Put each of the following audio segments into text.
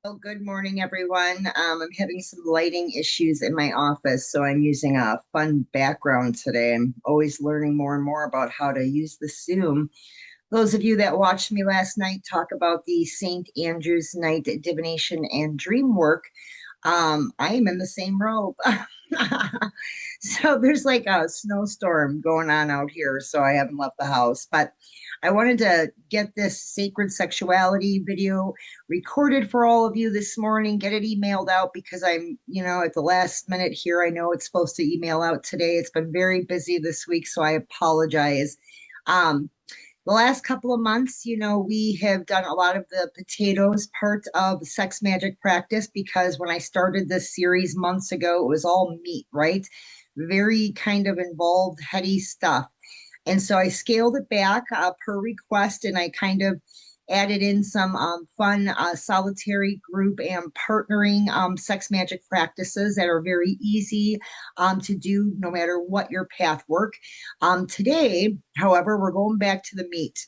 Well, good morning, everyone. I'm having some lighting issues in my office, so I'm using a fun background today. I'm always learning more and more about how to use the Zoom. Those of you that watched me last night talk about the St. Andrew's Night divination and dream work, I am in the same robe. So there's like a snowstorm going on out here, so I haven't left the house. But I wanted to get this sacred sexuality video recorded for all of you this morning, get it emailed out because I'm at the last minute here. I know it's supposed to email out today. It's been very busy this week, so I apologize. Um, the last couple of months, we have done a lot of the potatoes part of sex magic practice because when I started this series months ago, it was all meat, right? Very kind of involved, heady stuff. And so I scaled it back per request and I kind of added in some fun solitary group and partnering sex magic practices that are very easy to do no matter what your path work. Today, however, we're going back to the meat.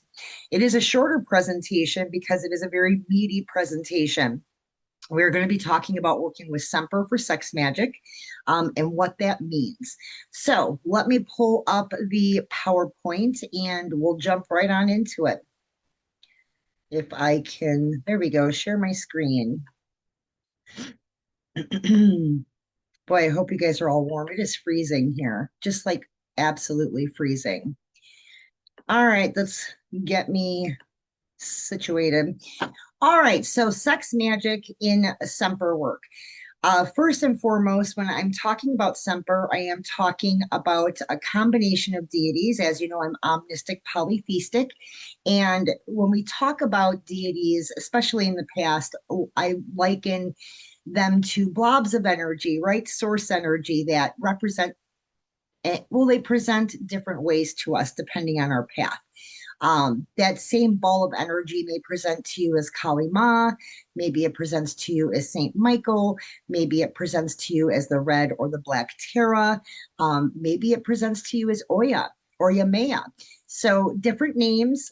It is a shorter presentation because it is a very meaty presentation. We're going to be talking about working with Semper for sex magic and what that means. So let me pull up the PowerPoint and we'll jump right on into it. If I can, there we go, share my screen. Boy, I hope you guys are all warm. It is freezing here, just like absolutely freezing. All right, let's get me situated. All right, so sex magic in Semper work. First and foremost, when I'm talking about Semper, I am talking about a combination of deities. As you know, I'm omnistic polytheistic. And when we talk about deities, especially in the past, I liken them to blobs of energy, right? Source energy that represent, well, they present different ways to us depending on our path. That same ball of energy may present to you as Kali Ma, maybe it presents to you as Saint Michael, maybe it presents to you as the red or the black Terra, maybe it presents to you as Oya or Yamea. So different names,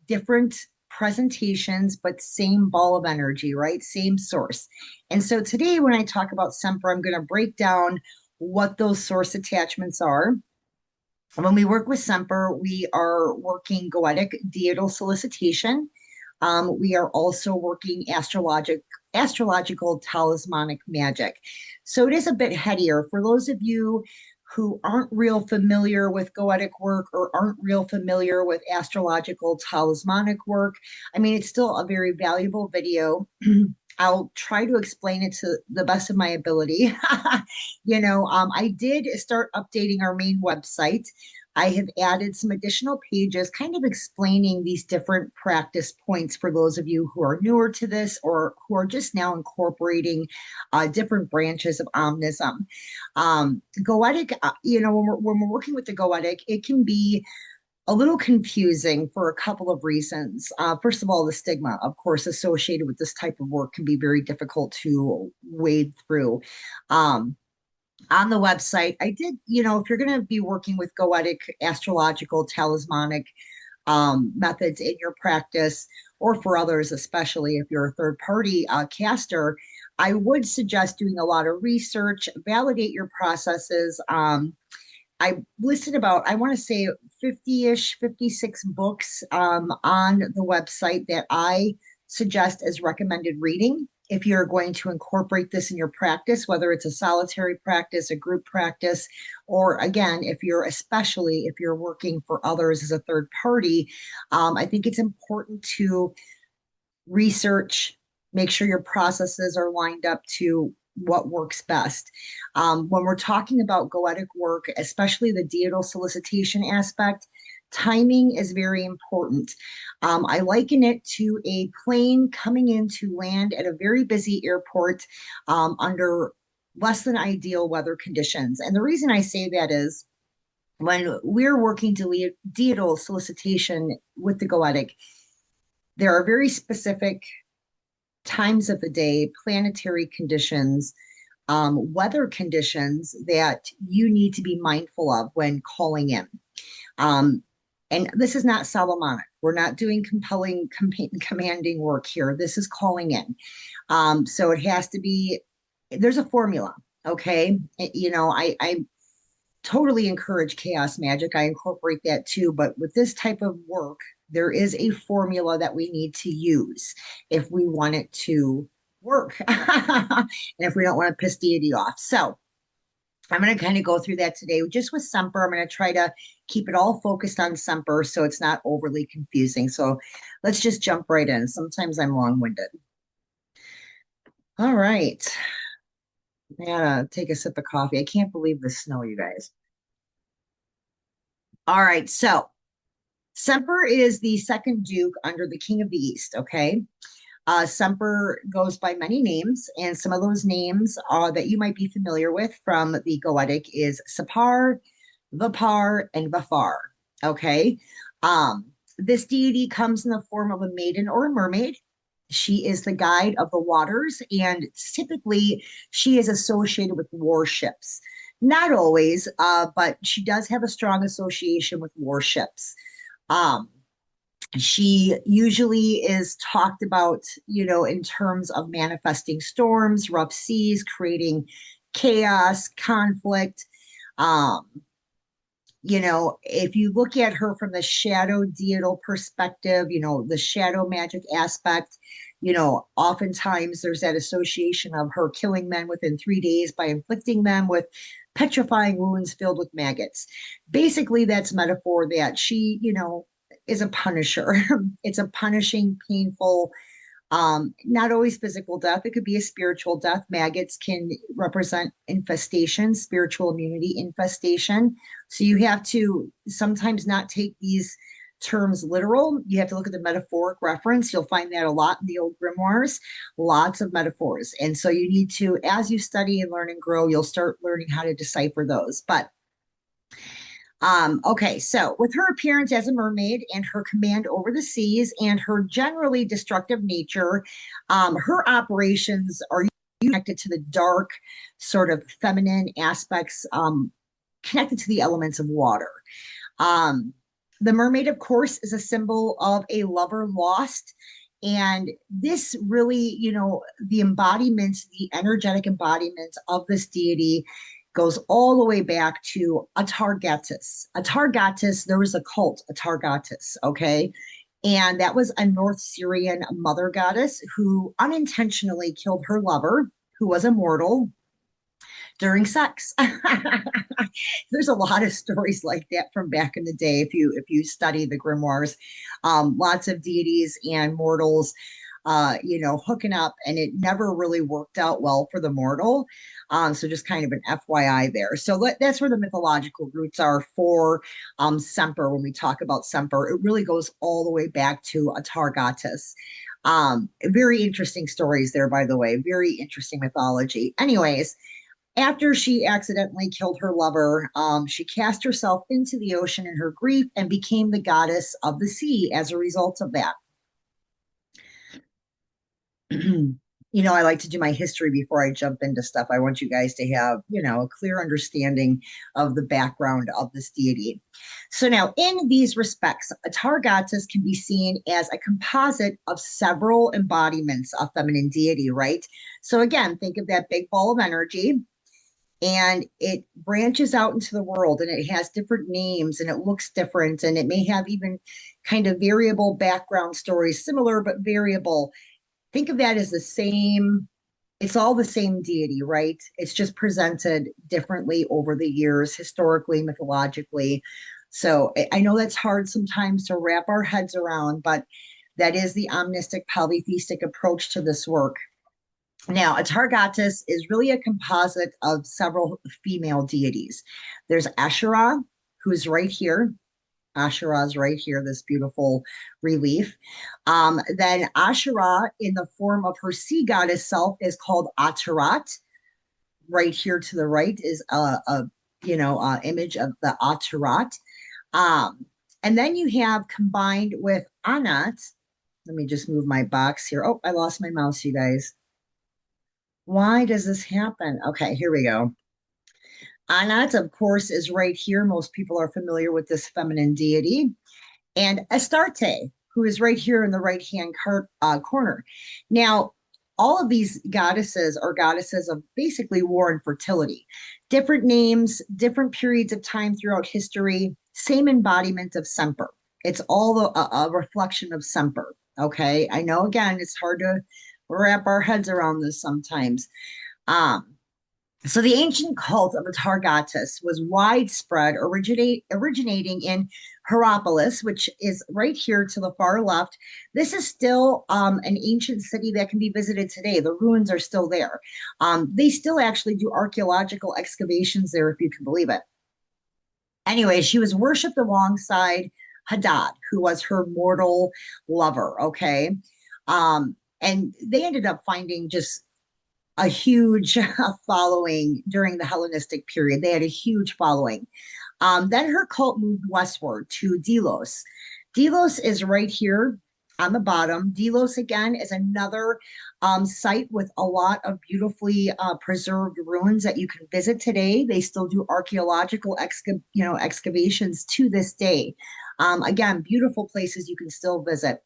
different presentations, but same ball of energy, right? Same source. And so today, when I talk about Semper, I'm going to break down what those source attachments are. When we work with Semper, we are working goetic deital solicitation. We are also working astrological talismanic magic. So it is a bit headier. For those of you who aren't real familiar with goetic work or aren't real familiar with astrological talismanic work, I mean, it's still a very valuable video. I'll try to explain it to the best of my ability. I did start updating our main website. I have added some additional pages kind of explaining these different practice points for those of you who are newer to this or who are just now incorporating different branches of omnism. Goetic, when we're working with the Goetic, it can be a little confusing for a couple of reasons. First of all, the stigma, of course, associated with this type of work can be very difficult to wade through. Um, on the website, I did, if you're going to be working with goetic, astrological, talismanic methods in your practice, or for others, especially if you're a third party caster, I would suggest doing a lot of research, validate your processes. I listed about, I want to say 50-ish, 56 books on the website that I suggest as recommended reading if you're going to incorporate this in your practice, whether it's a solitary practice, a group practice, or again, especially if you're working for others as a third party, I think it's important to research, make sure your processes are lined up to what works best. When we're talking about goetic work, especially the deital solicitation aspect, timing is very important. I liken it to a plane coming in to land at a very busy airport under less than ideal weather conditions. And the reason I say that is when we're working deital solicitation with the goetic, there are very specific times of the day, planetary conditions, weather conditions that you need to be mindful of when calling in. Um, And this is not Solomonic. We're not doing compelling, commanding work here. This is calling in. So it has to be, there's a formula. Okay. I totally encourage chaos magic. I incorporate that too. But with this type of work, there is a formula that we need to use if we want it to work and if we don't want to piss deity off. So I'm going to kind of go through that today just with Semper. I'm going to try to keep it all focused on Semper so it's not overly confusing. So let's just jump right in. Sometimes I'm long winded. All right. I gotta take a sip of coffee. I can't believe the snow, you guys. All right. So Semper is the second Duke under the King of the East. Okay. Semper goes by many names, and some of those names that you might be familiar with from the Goetic is Sapar, Vapar, and Vafar. Okay. This deity comes in the form of a maiden or a mermaid. She is the guide of the waters, and typically she is associated with warships. Not always, but she does have a strong association with warships. Um, she usually is talked about, in terms of manifesting storms, rough seas, creating chaos, conflict. Um, if you look at her from the shadow deital perspective, the shadow magic aspect, oftentimes there's that association of her killing men within 3 days by inflicting them with petrifying wounds filled with maggots. Basically, that's metaphor that she, is a punisher. It's a punishing, painful, not always physical death. It could be a spiritual death. Maggots can represent infestation, spiritual immunity, infestation. So you have to sometimes not take these terms literal. You have to look at the metaphoric reference. You'll find that a lot in the old grimoires, lots of metaphors. And so you need to, as you study and learn and grow, you'll start learning how to decipher those. But okay, so with her appearance as a mermaid and her command over the seas and her generally destructive nature, her operations are connected to the dark, sort of feminine aspects, connected to the elements of water. Um, the mermaid, of course, is a symbol of a lover lost. And this really, the embodiment, the energetic embodiment of this deity goes all the way back to atargatis. Atargatis, there was a cult, atargatis, okay? And that was a North Syrian mother goddess who unintentionally killed her lover, who was immortal, during sex. There's a lot of stories like that from back in the day. If you study the grimoires, lots of deities and mortals, hooking up, and it never really worked out well for the mortal. So just kind of an FYI there. So that's where the mythological roots are for Semper. When we talk about Semper, it really goes all the way back to Atargatis. Very interesting stories there, by the way. Very interesting mythology. Anyways, after she accidentally killed her lover, she cast herself into the ocean in her grief and became the goddess of the sea as a result of that. I like to do my history before I jump into stuff. I want you guys to have, a clear understanding of the background of this deity. So now, in these respects, Atargatis can be seen as a composite of several embodiments of feminine deity, right? So again, think of that big ball of energy, and it branches out into the world, and it has different names, and it looks different, and it may have even kind of variable background stories, similar but variable. Think of that as the same, it's all the same deity, right? It's just presented differently over the years, historically, mythologically. So I know that's hard sometimes to wrap our heads around, but that is the omnistic polytheistic approach to this work. Now, Atargatis is really a composite of several female deities. There's Asherah, who's right here. Asherah's right here, this beautiful relief. Then Asherah, in the form of her sea goddess self, is called Atarat. Right here to the right is a image of the Atarat. And then you have combined with Anat. Let me just move my box here. Oh, I lost my mouse, you guys. Why does this happen? Okay, here we go. Anat, of course, is right here. Most people are familiar with this feminine deity. and Astarte, who is right here in the right-hand corner. Now, all of these goddesses are goddesses of basically war and fertility. Different names, different periods of time throughout history, same embodiment of Semper. It's all a reflection of Semper. Okay. I know, again, it's hard to wrap our heads around this sometimes. Um, so the ancient cult of atargatis was widespread, originating in Hierapolis, which is right here to the far left. This is still an ancient city that can be visited today. The ruins are still there. They still actually do archaeological excavations there, if you can believe it. Anyway, she was worshipped alongside Hadad, who was her mortal lover. Okay. And they ended up finding just a huge following during the Hellenistic period. They had a huge following. Then her cult moved westward to Delos. Delos is right here on the bottom. Delos, again, is another site with a lot of beautifully preserved ruins that you can visit today. They still do archaeological excavations to this day. Again, beautiful places you can still visit.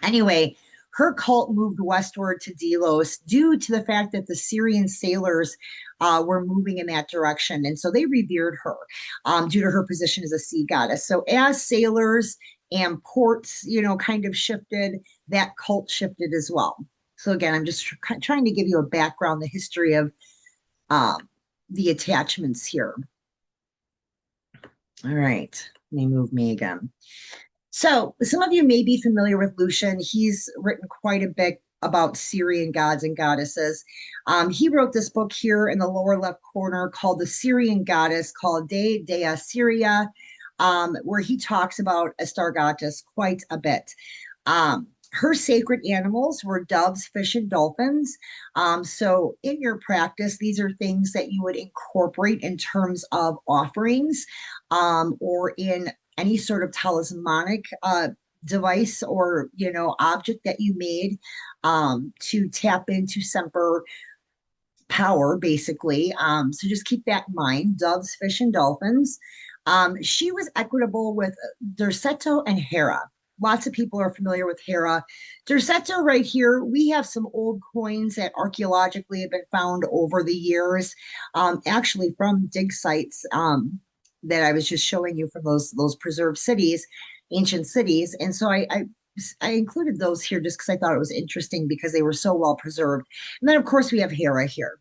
Anyway, her cult moved westward to Delos due to the fact that the Syrian sailors were moving in that direction. And so they revered her due to her position as a sea goddess. So as sailors and ports, kind of shifted, that cult shifted as well. So again, I'm just trying to give you a background, the history of the attachments here. All right, let me move me again. So, some of you may be familiar with Lucian. He's written quite a bit about Syrian gods and goddesses. He wrote this book here in the lower left corner called The Syrian Goddess, called Dea Syria, where he talks about Astargatis quite a bit. Her sacred animals were doves, fish, and dolphins. So, in your practice, these are things that you would incorporate in terms of offerings or in any sort of talismanic device or object that you made to tap into Semper power, basically. So just keep that in mind. Doves, fish, and dolphins. She was equitable with Derceto and Hera. Lots of people are familiar with Hera. Derceto right here, we have some old coins that archaeologically have been found over the years, actually from dig sites that I was just showing you from those preserved cities, ancient cities. And so I included those here just because I thought it was interesting because they were so well preserved. And then of course we have Hera here.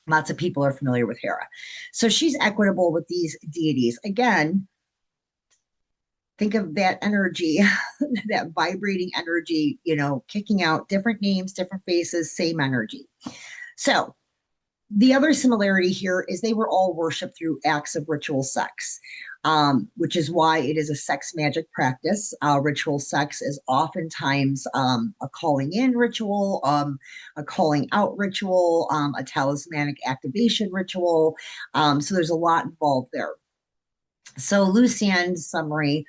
Lots of people are familiar with Hera. So she's equitable with these deities. Again, think of that energy, that vibrating energy, kicking out different names, different faces, same energy. So the other similarity here is they were all worshipped through acts of ritual sex, which is why it is a sex magic practice. Ritual sex is oftentimes a calling in ritual, a calling out ritual, a talismanic activation ritual. So there's a lot involved there. So Lucien's summary,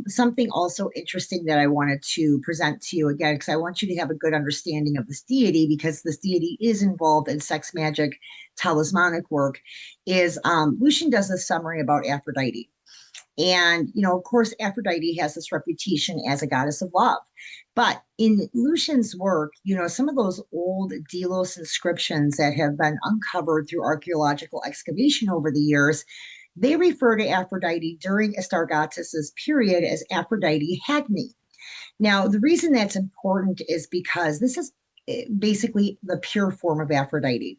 something also interesting that I wanted to present to you again, because I want you to have a good understanding of this deity, because this deity is involved in sex magic, talismanic work, is Lucian does a summary about Aphrodite. And, of course, Aphrodite has this reputation as a goddess of love. But in Lucian's work, some of those old Delos inscriptions that have been uncovered through archaeological excavation over the years, they refer to Aphrodite during Astargatis's period as Aphrodite Hagni. Now, the reason that's important is because this is basically the pure form of Aphrodite.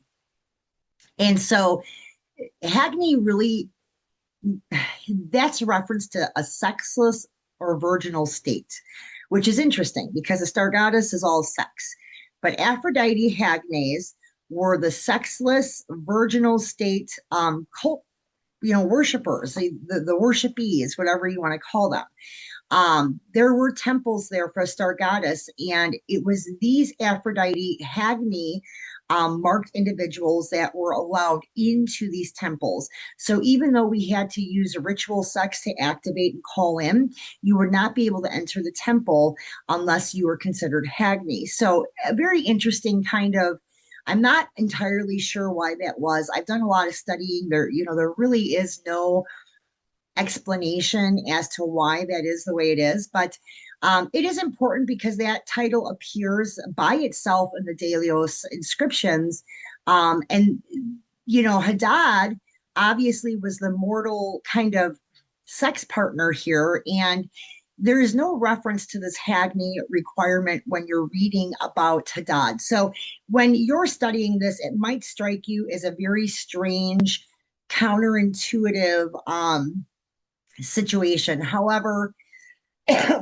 And so Hagni really, that's a reference to a sexless or virginal state, which is interesting because Astargatis is all sex. But Aphrodite Hagnes were the sexless, virginal state cult worshipers, the worshipees, whatever you want to call them. There were temples there for Astargatis, and it was these Aphrodite Hagni marked individuals that were allowed into these temples. So even though we had to use ritual sex to activate and call in, you would not be able to enter the temple unless you were considered Hagni. So a very interesting kind of, I'm not entirely sure why that was. I've done a lot of studying. There really is no explanation as to why that is the way it is, but it is important because that title appears by itself in the Delios inscriptions. And, Hadad obviously was the mortal kind of sex partner here. And there is no reference to this Hagney requirement when you're reading about Hadad. So when you're studying this, it might strike you as a very strange, counterintuitive situation. However,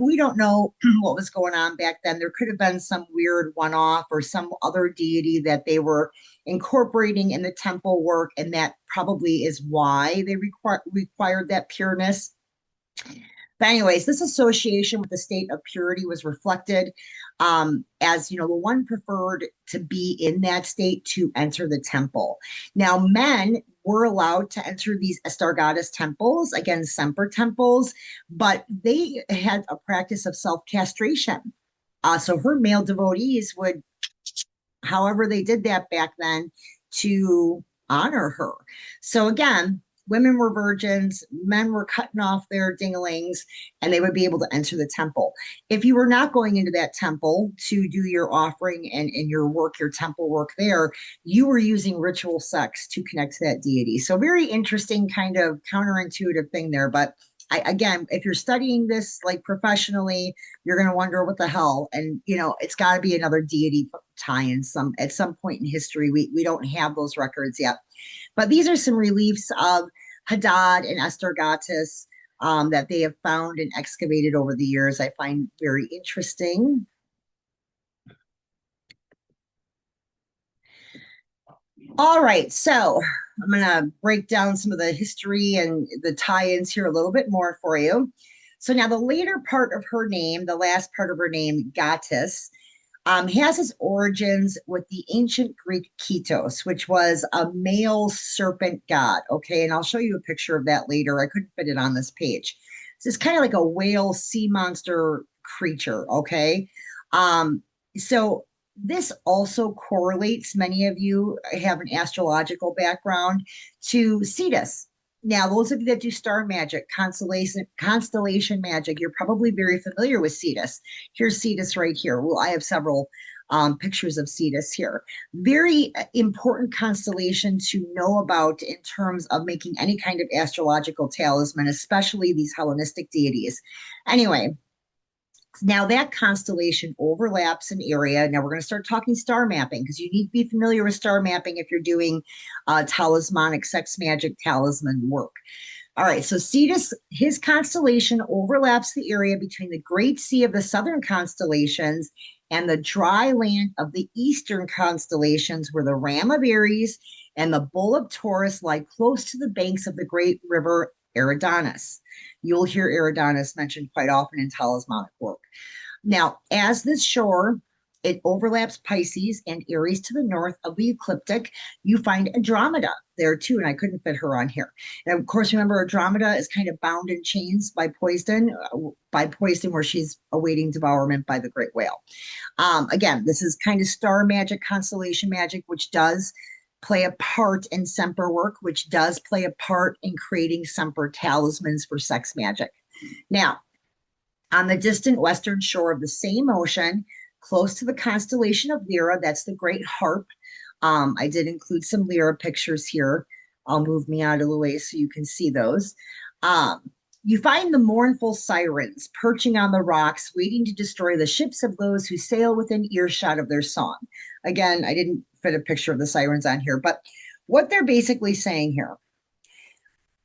we don't know what was going on back then. There could have been some weird one off or some other deity that they were incorporating in the temple work, and that probably is why they required that pureness. But anyways, this association with the state of purity was reflected as, the one preferred to be in that state to enter the temple. Now, men were allowed to enter these astragatis temples, again, Semper temples, but they had a practice of self-castration. So her male devotees would, however they did that back then, to honor her. So again, women were virgins, men were cutting off their dinglings, and they would be able to enter the temple. If you were not going into that temple to do your offering and your work, your temple work there, you were using ritual sex to connect to that deity. So very interesting kind of counterintuitive thing there. But again, if you're studying this like professionally, you're going to wonder what the hell. And, it's got to be another deity tie in at some point in history. We don't have those records yet. But these are some reliefs of Hadad and Atargatis that they have found and excavated over the years. I find very interesting. All right, so I'm going to break down some of the history and the tie-ins here a little bit more for you. So now the later part of her name, the last part of her name, Gatis, has its origins with the ancient Greek Ketos, which was a male serpent god. Okay, and I'll show you a picture of that later. I couldn't fit it on this page. So it's kind of like a whale sea monster creature. Okay, so this also correlates. Many of you have an astrological background to Cetus. Now, those of you that do star magic, constellation magic, you're probably very familiar with Cetus. Here's Cetus right here. Well, I have several pictures of Cetus here. Very important constellation to know about in terms of making any kind of astrological talisman, especially these Hellenistic deities. Anyway, now that constellation overlaps an area. Now we're going to start talking star mapping because you need to be familiar with star mapping if you're doing talismanic sex magic talisman work. All right, so Cetus, his constellation overlaps the area between the Great Sea of the southern constellations and the dry land of the eastern constellations, where the Ram of Aries and the Bull of Taurus lie close to the banks of the great river Eridanus. You'll hear Eridanus mentioned quite often in talismanic work. Now, as this shore, it overlaps Pisces and Aries to the north of the ecliptic, you find Andromeda there too, and I couldn't fit her on here. And of course, remember, Andromeda is kind of bound in chains by Poison, where she's awaiting devourment by the great whale. Again, this is kind of star magic, constellation magic, which does play a part in Semper work, which does play a part in creating Semper talismans for sex magic. Now, on the distant western shore of the same ocean, close to the constellation of Lyra, that's the great harp. I did include some Lyra pictures here. I'll move me out of the way so you can see those. You find the mournful sirens perching on the rocks, waiting to destroy the ships of those who sail within earshot of their song. Again, I didn't fit a picture of the sirens on here, but what they're basically saying here,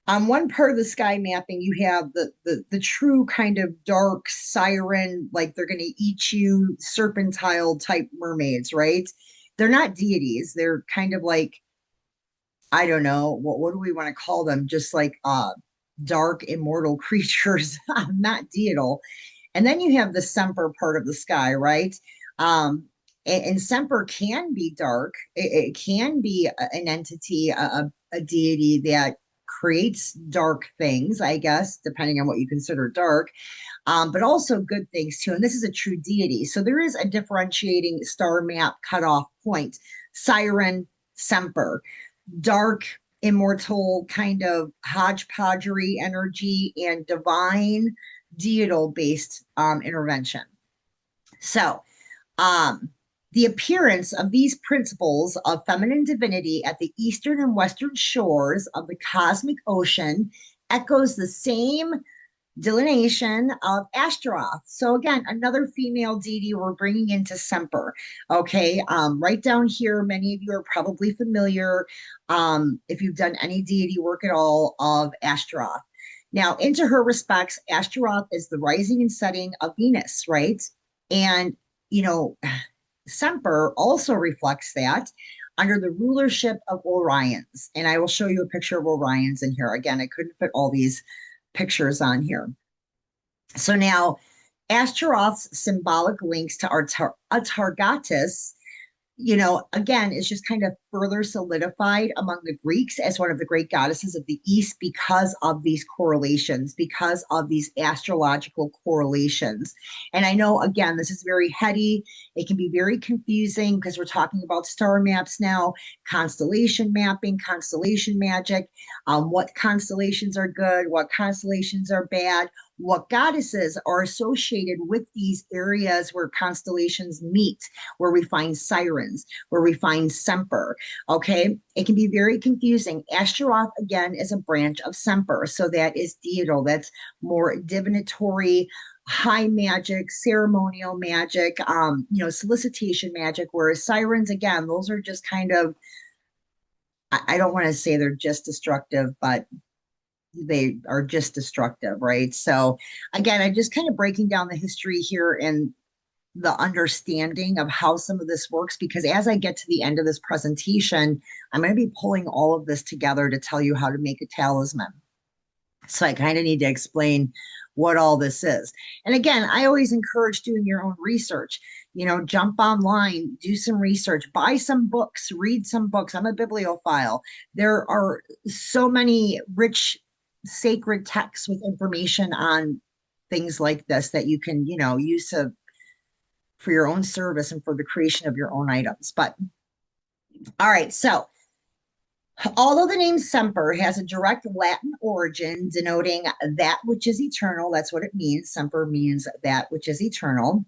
on one part of the sky mapping, you have the true kind of dark siren, like they're going to eat you, serpentile type mermaids, right? They're not deities. They're kind of like, I don't know, what do we want to call them? Just like dark immortal creatures, not deital. And then you have the Semper part of the sky, right? And Semper can be dark. It can be an entity, a deity that creates dark things, I guess, depending on what you consider dark, but also good things too. And this is a true deity. So there is a differentiating star map cutoff point. Siren, Semper, dark immortal kind of hodgepodgery energy and divine deital based intervention. So, um, the appearance of these principles of feminine divinity at the eastern and western shores of the cosmic ocean echoes the same delineation of Ashtaroth. So again, another female deity we're bringing into Semper. Okay, right down here, many of you are probably familiar, if you've done any deity work at all, of Ashtaroth. Now, into her respects, Ashtaroth is the rising and setting of Venus, right? And you know, Semper also reflects that under the rulership of Orions. And I will show you a picture of Orions in here. Again, I couldn't fit all these pictures on here. So now Astaroth's symbolic links to Atargatis, again, is just kind of further solidified among the Greeks as one of the great goddesses of the East because of these correlations, because of these astrological correlations. And I know, again, this is very heady. It can be very confusing because we're talking about star maps now, constellation mapping, constellation magic, what constellations are good, what constellations are bad, what goddesses are associated with these areas where constellations meet, where we find sirens, where we find Semper. Okay, it can be very confusing. Ashtaroth, again, is a branch of Semper, so that is deital, that's more divinatory, high magic, ceremonial magic, solicitation magic, whereas sirens, again, those are just kind of, I don't want to say they're just destructive, but they are just destructive, right? So again, I'm just kind of breaking down the history here and the understanding of how some of this works, because as I get to the end of this presentation, I'm going to be pulling all of this together to tell you how to make a talisman. So I kind of need to explain what all this is. And again, I always encourage doing your own research. Jump online, do some research, buy some books, read some books. I'm a bibliophile. There are so many rich sacred texts with information on things like this that you can, use for your own service and for the creation of your own items. But all right, so although the name Semper has a direct Latin origin denoting that which is eternal, that's what it means. Semper means that which is eternal.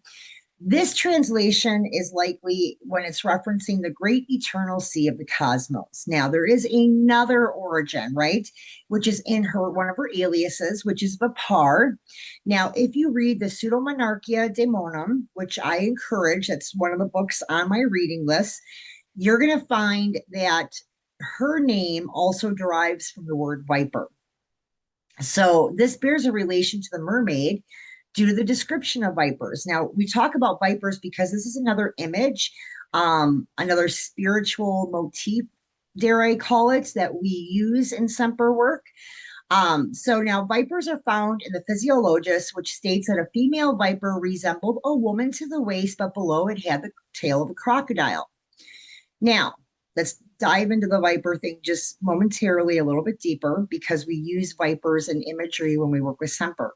This translation is likely when it's referencing the great eternal sea of the cosmos. Now, there is another origin, right? Which is in one of her aliases, which is Vipar. Now, if you read the Pseudomonarchia Daemonum, which I encourage, that's one of the books on my reading list, you're going to find that her name also derives from the word viper. So this bears a relation to the mermaid due to the description of vipers. Now, we talk about vipers because this is another image, another spiritual motif, dare I call it, that we use in Semper work. So now vipers are found in the Physiologist, which states that a female viper resembled a woman to the waist, but below it had the tail of a crocodile. Now, let's dive into the viper thing just momentarily a little bit deeper because we use vipers in imagery when we work with Semper.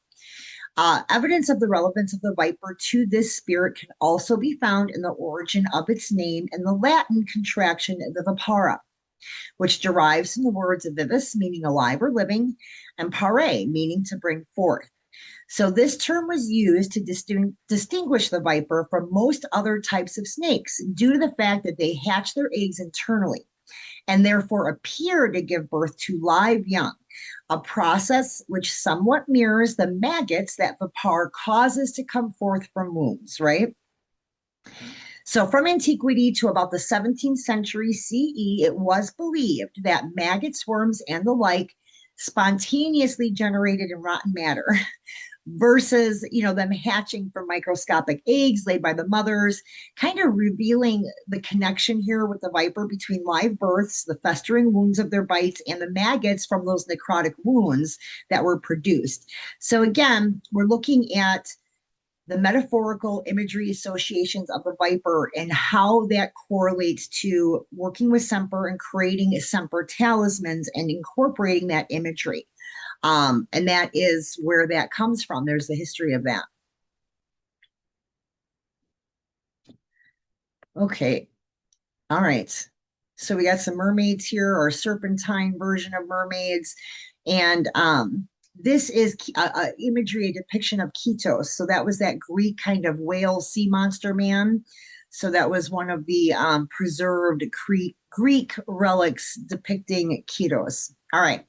Evidence of the relevance of the viper to this spirit can also be found in the origin of its name in the Latin contraction the vipara, which derives from the words vivis, meaning alive or living, and pare, meaning to bring forth. So this term was used to distinguish the viper from most other types of snakes due to the fact that they hatch their eggs internally and therefore appear to give birth to live young, a process which somewhat mirrors the maggots that vipar causes to come forth from wombs, right? So from antiquity to about the 17th century CE, it was believed that maggots, worms, and the like spontaneously generated in rotten matter versus them hatching from microscopic eggs laid by the mothers, kind of revealing the connection here with the viper between live births, the festering wounds of their bites, and the maggots from those necrotic wounds that were produced. So again, we're looking at the metaphorical imagery associations of the viper and how that correlates to working with Semper and creating Semper talismans and incorporating that imagery. And that is where that comes from. There's the history of that. Okay. All right. So we got some mermaids here, or serpentine version of mermaids. And this is a imagery, a depiction of Ketos. So that was that Greek kind of whale sea monster man. So that was one of the preserved Greek relics depicting Ketos. All right.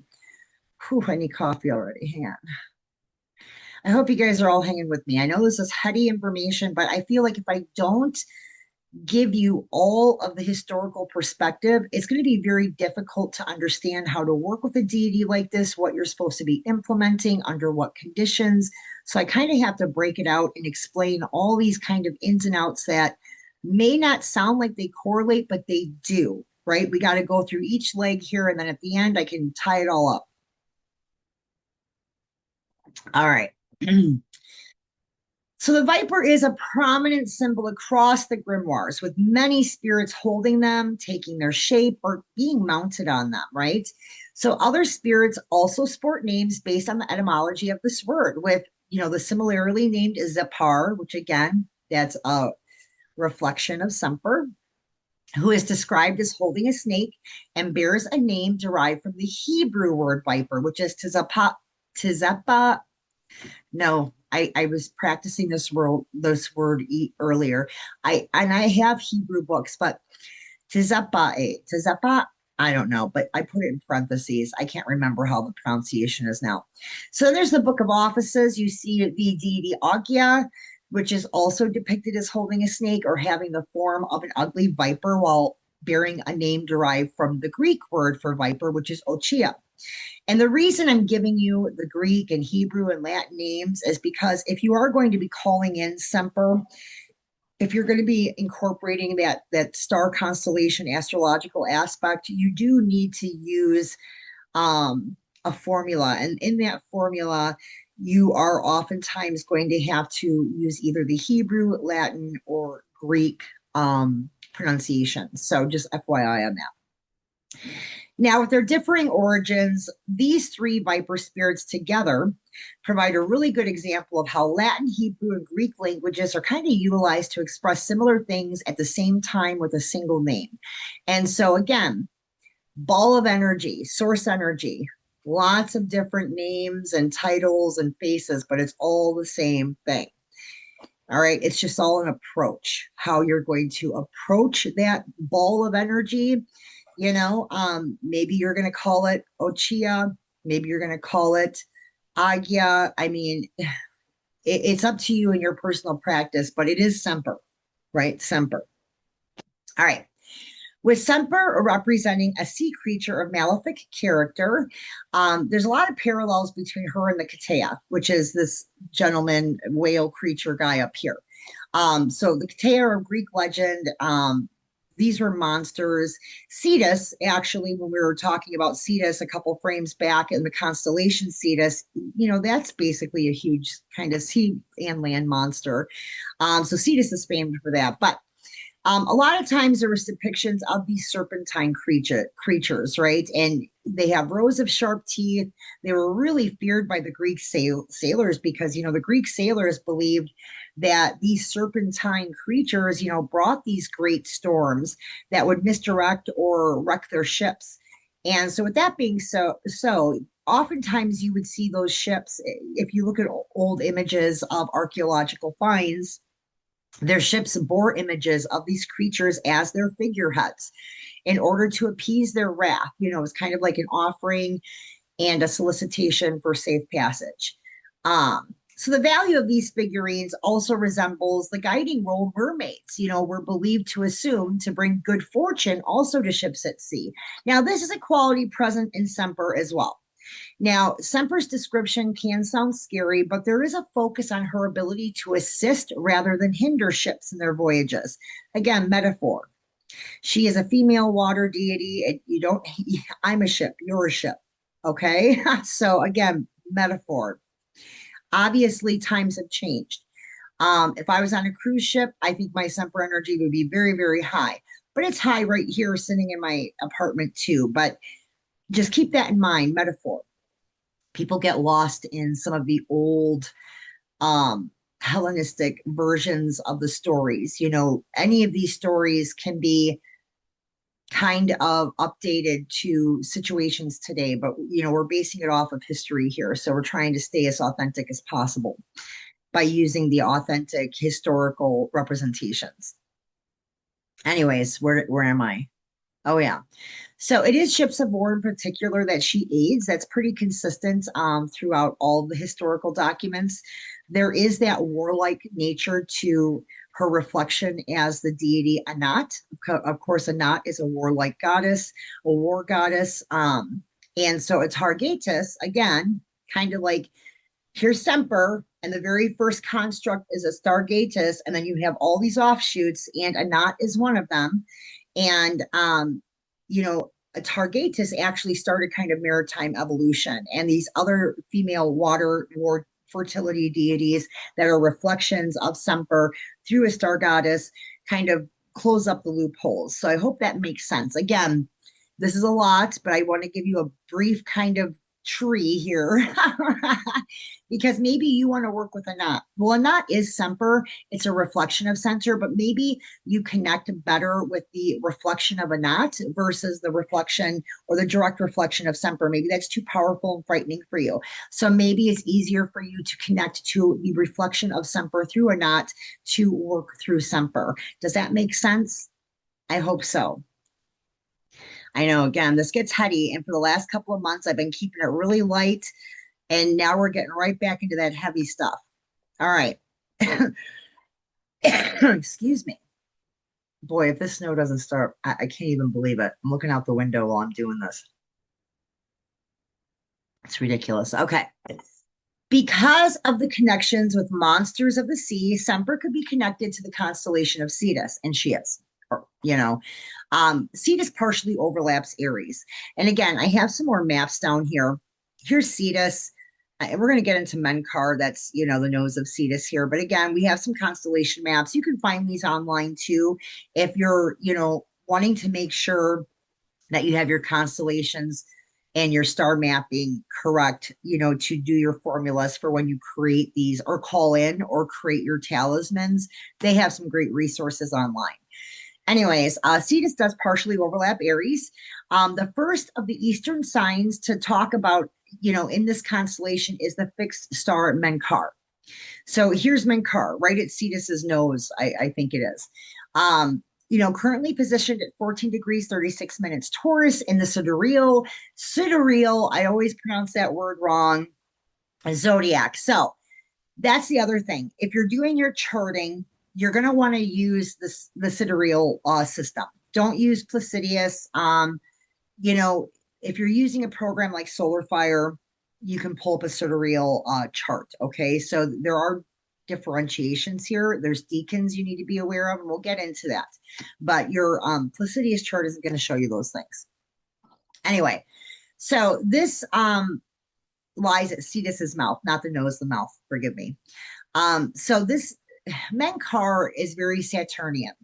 Whew, I need coffee already. Hang on. I hope you guys are all hanging with me. I know this is heady information, but I feel like if I don't give you all of the historical perspective, it's going to be very difficult to understand how to work with a deity like this, what you're supposed to be implementing, under what conditions. So I kind of have to break it out and explain all these kind of ins and outs that may not sound like they correlate, but they do, right? We got to go through each leg here, and then at the end, I can tie it all up. All right. So the viper is a prominent symbol across the grimoires, with many spirits holding them, taking their shape, or being mounted on them, right? So other spirits also sport names based on the etymology of this word, with, the similarly named Zepar, which again, that's a reflection of Semper, who is described as holding a snake and bears a name derived from the Hebrew word viper, which is Tizapa. No, I was practicing earlier. I have Hebrew books, but tizapa, I don't know, but I put it in parentheses. I can't remember how the pronunciation is now. So there's the Book of Offices. You see the deity Agya, which is also depicted as holding a snake or having the form of an ugly viper while bearing a name derived from the Greek word for viper, which is Ochia. And the reason I'm giving you the Greek and Hebrew and Latin names is because if you are going to be calling in Semper, if you're going to be incorporating that star constellation astrological aspect, you do need to use a formula. And in that formula, you are oftentimes going to have to use either the Hebrew, Latin, or Greek pronunciation. So just FYI on that. Now, with their differing origins, these three viper spirits together provide a really good example of how Latin, Hebrew, and Greek languages are kind of utilized to express similar things at the same time with a single name. And so, again, ball of energy, source energy, lots of different names and titles and faces, but it's all the same thing. All right. It's just all an approach, how you're going to approach that ball of energy. Maybe you're going to call it Ochia. Maybe you're going to call it Agya. I mean, it's up to you in your personal practice, but it is Semper, right? Semper. All right. With Semper representing a sea creature of malefic character, there's a lot of parallels between her and the Katea, which is this gentleman, whale creature guy up here. So the Katea are Greek legend. These were monsters. Cetus, actually, when we were talking about Cetus a couple frames back in the constellation Cetus, that's basically a huge kind of sea and land monster. So Cetus is famed for that. But a lot of times there was depictions of these serpentine creatures, right? And they have rows of sharp teeth. They were really feared by the Greek sailors because, the Greek sailors believed that these serpentine creatures, brought these great storms that would misdirect or wreck their ships. And so with that being so oftentimes you would see those ships, if you look at old images of archaeological finds, their ships bore images of these creatures as their figureheads in order to appease their wrath. It's kind of like an offering and a solicitation for safe passage. So the value of these figurines also resembles the guiding role mermaids, were believed to assume to bring good fortune also to ships at sea. Now, this is a quality present in Semper as well. Now, Semper's description can sound scary, but there is a focus on her ability to assist rather than hinder ships in their voyages. Again, metaphor. She is a female water deity, and I'm a ship, you're a ship. Okay. So, again, metaphor. Obviously, times have changed. If I was on a cruise ship, I think my Semper energy would be very, very high, but it's high right here sitting in my apartment too. But just keep that in mind, metaphor. People get lost in some of the old Hellenistic versions of the stories. Any of these stories can be kind of updated to situations today, but we're basing it off of history here. So we're trying to stay as authentic as possible by using the authentic historical representations. Anyways, where am I? Oh yeah. So it is ships of war in particular that she aids. That's pretty consistent throughout all the historical documents. There is that warlike nature to her reflection as the deity Anat. Of course, Anat is a warlike goddess, a war goddess. And so a Targatis, again, kind of like here's Semper, and the very first construct is a Stargatus, and then you have all these offshoots, and Anat is one of them. And you know, a Targatus actually started kind of maritime evolution, and these other female water war fertility deities that are reflections of Semper through a star goddess kind of close up the loopholes. So I hope that makes sense. Again, this is a lot, but I want to give you a brief kind of tree here because maybe you want to work with a knot. Well, a knot is Semper, it's a reflection of center, but maybe you connect better with the reflection of a knot versus the reflection or the direct reflection of Semper. Maybe that's too powerful and frightening for you. So maybe it's easier for you to connect to the reflection of Semper through a knot to work through Semper. Does that make sense? I hope so. I know, again, this gets heady. And for the last couple of months, I've been keeping it really light. And now we're getting right back into that heavy stuff. All right. Excuse me. Boy, if this snow doesn't start, I can't even believe it. I'm looking out the window while I'm doing this. It's ridiculous. Okay. Because of the connections with monsters of the sea, Semper could be connected to the constellation of Cetus, and she is. Cetus partially overlaps Aries. And again, I have some more maps down here. Here's Cetus. We're going to get into Menkar. That's, the nose of Cetus here. But again, we have some constellation maps. You can find these online too. If you're, wanting to make sure that you have your constellations and your star mapping correct, to do your formulas for when you create these or call in or create your talismans, they have some great resources online. Anyways, Cetus does partially overlap Aries. The first of the Eastern signs to talk about, in this constellation is the fixed star Menkar. So here's Menkar, right at Cetus's nose, I think it is. Currently positioned at 14 degrees, 36 minutes Taurus in the sidereal. Sidereal, I always pronounce that word wrong, zodiac. So that's the other thing. If you're doing your charting, you're going to want to use the sidereal system. Don't use Placidius. If you're using a program like SolarFire, you can pull up a sidereal chart. Okay, so there are differentiations here. There's decans you need to be aware of, and we'll get into that. But your Placidius chart isn't going to show you those things. Anyway, so this lies at Cetus's mouth, not the nose, the mouth. Forgive me. So this Menkar is very Saturnian.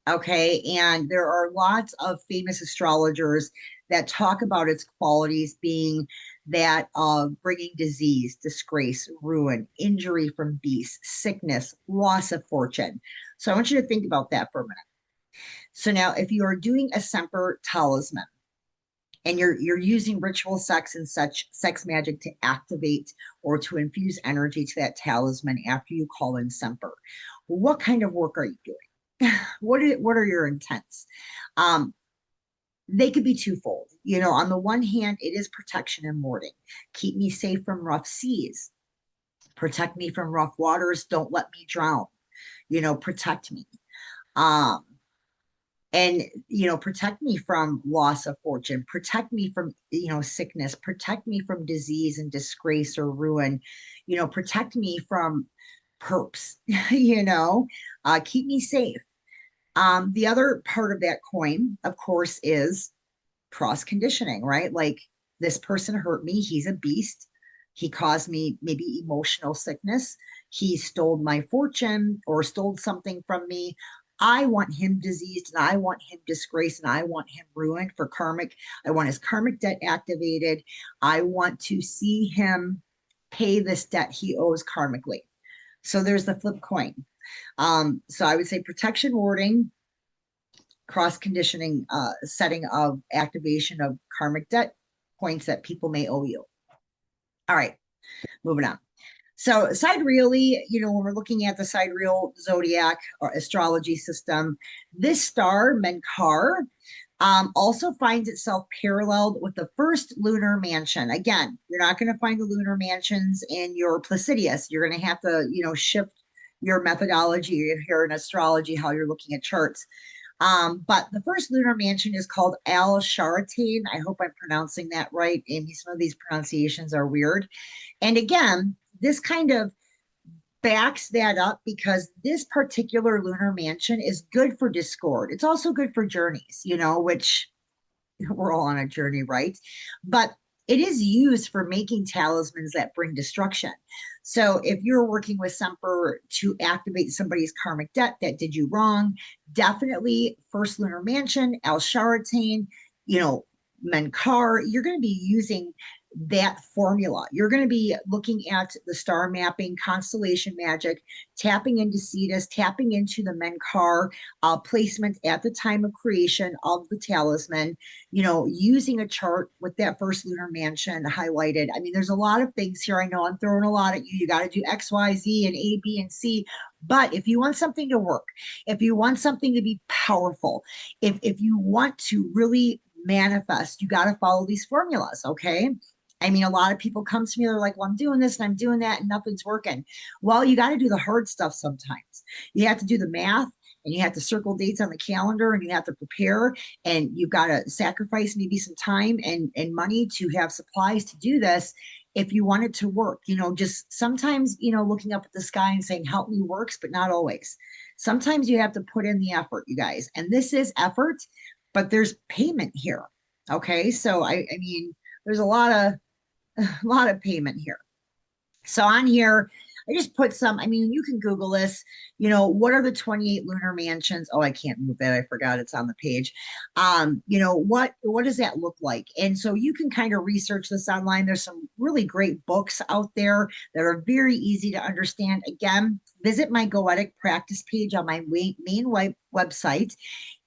Okay. And there are lots of famous astrologers that talk about its qualities being that of bringing disease, disgrace, ruin, injury from beasts, sickness, loss of fortune. So I want you to think about that for a minute. So now, if you are doing a Semper talisman, and you're using ritual sex and such sex magic to activate or to infuse energy to that talisman after you call in Semper, what kind of work are you doing? what are your intents? They could be twofold. On the one hand, it is protection and warding. Keep me safe from rough seas. Protect me from rough waters. Don't let me drown. Protect me. Um, and protect me from loss of fortune, protect me from sickness, protect me from disease and disgrace or ruin, protect me from perps, keep me safe. The other part of that coin, of course, is cross conditioning, right? Like, this person hurt me, he's a beast, he caused me maybe emotional sickness, he stole my fortune or stole something from me. I want him diseased and I want him disgraced and I want him ruined for karmic. I want his karmic debt activated. I want to see him pay this debt he owes karmically. So there's the flip coin. So I would say protection warding, cross conditioning setting of activation of karmic debt points that people may owe you. All right, moving on. So sidereally, when we're looking at the sidereal zodiac or astrology system, this star, Menkar, also finds itself paralleled with the first lunar mansion. Again, you're not going to find the lunar mansions in your Placidius. You're going to have to, shift your methodology here in astrology, how you're looking at charts. But the first lunar mansion is called Al Sharatain. I hope I'm pronouncing that right. Amy, some of these pronunciations are weird. And again, this kind of backs that up because this particular lunar mansion is good for discord. It's also good for journeys, which we're all on a journey, right? But it is used for making talismans that bring destruction. So if you're working with Semper to activate somebody's karmic debt that did you wrong, definitely first lunar mansion, Al Sharatain, Menkar, you're going to be using that formula. You're going to be looking at the star mapping, constellation magic, tapping into Cetus, tapping into the Menkar placement at the time of creation of the talisman, using a chart with that first lunar mansion highlighted. I mean, there's a lot of things here. I know I'm throwing a lot at you. You got to do X, Y, Z, and A, B, and C. But if you want something to work, if you want something to be powerful, if you want to really manifest, you got to follow these formulas, okay? I mean, a lot of people come to me, they're like, well, I'm doing this and I'm doing that and nothing's working. Well, you got to do the hard stuff sometimes. You have to do the math and you have to circle dates on the calendar and you have to prepare and you've got to sacrifice maybe some time and money to have supplies to do this if you want it to work. Just sometimes, looking up at the sky and saying, help me works, but not always. Sometimes you have to put in the effort, you guys. And this is effort, but there's payment here. Okay. So I mean, there's a lot of payment here. So on here, I just put some, I mean, you can Google this, what are the 28 lunar mansions? Oh, I can't move that. I forgot it's on the page. What does that look like? And so you can kind of research this online. There's some really great books out there that are very easy to understand. Again, visit my Goetic practice page on my main website.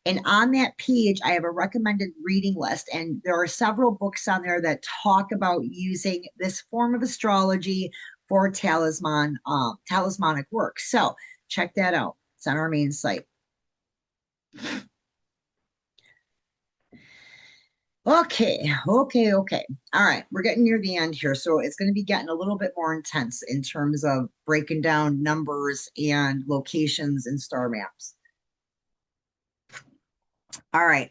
And on that page, I have a recommended reading list. And there are several books on there that talk about using this form of astrology for talismanic work. So check that out. It's on our main site. Okay. All right. We're getting near the end here. So it's going to be getting a little bit more intense in terms of breaking down numbers and locations and star maps. All right.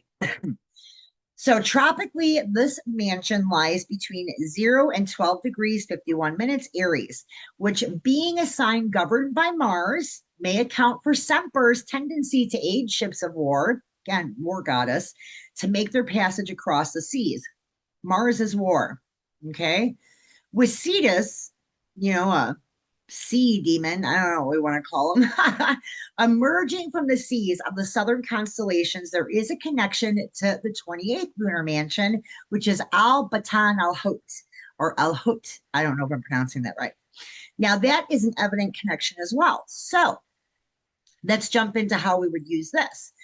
So tropically, this mansion lies between 0 and 12 degrees 51 minutes Aries, which being a sign governed by Mars may account for Semper's tendency to aid ships of war, again, war goddess, to make their passage across the seas. Mars is war, okay? With Cetus, sea demon, I don't know what we want to call them, emerging from the seas of the southern constellations, there is a connection to the 28th lunar mansion, which is Al Batan Al Hot or Al Hut. I don't know if I'm pronouncing that right. Now, that is an evident connection as well. So let's jump into how we would use this.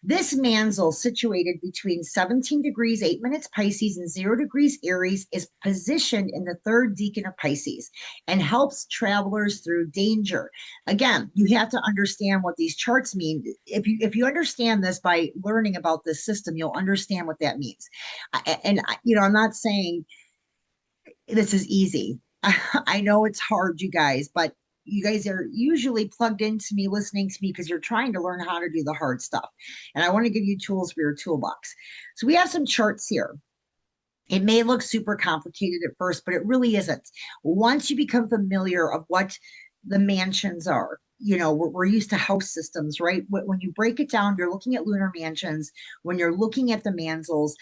This manzel, situated between 17 degrees 8 minutes Pisces and 0 degrees Aries, is positioned in the third decan of Pisces and helps travelers through danger. Again, you have to understand what these charts mean. If you understand this by learning about this system, you'll understand what that means. And I'm not saying this is easy. I know it's hard, you guys, but you guys are usually plugged into me, listening to me because you're trying to learn how to do the hard stuff. And I want to give you tools for your toolbox. So we have some charts here. It may look super complicated at first, but it really isn't. Once you become familiar of what the mansions are, we're used to house systems, right? When you break it down, you're looking at lunar mansions. When you're looking at the manzels,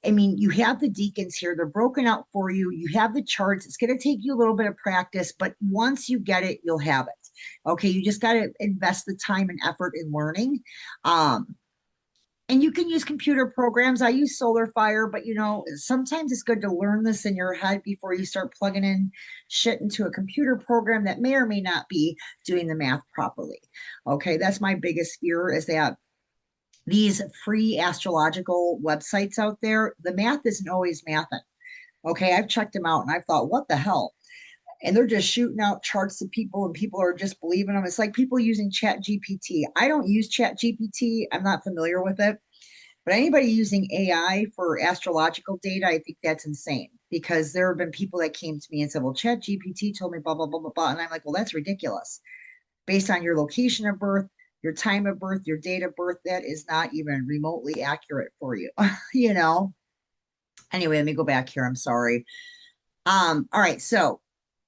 I mean, you have the decans here. They're broken out for you. You have the charts. It's going to take you a little bit of practice, but once you get it, you'll have it. Okay. You just got to invest the time and effort in learning. And you can use computer programs. I use Solar Fire, but sometimes it's good to learn this in your head before you start plugging in shit into a computer program that may or may not be doing the math properly. Okay. That's my biggest fear, is that these free astrological websites out there, the math isn't always mathing. Okay, I've checked them out and I've thought, what the hell? And they're just shooting out charts to people and people are just believing them. It's like people using Chat GPT. I don't use Chat GPT. I'm not familiar with it. But anybody using AI for astrological data, I think that's insane because there have been people that came to me and said, well, Chat GPT told me blah, blah, blah, blah, blah. And I'm like, well, that's ridiculous. Based on your location of birth, your time of birth, your date of birth, that is not even remotely accurate for you, you know? Anyway, let me go back here. I'm sorry. All right. So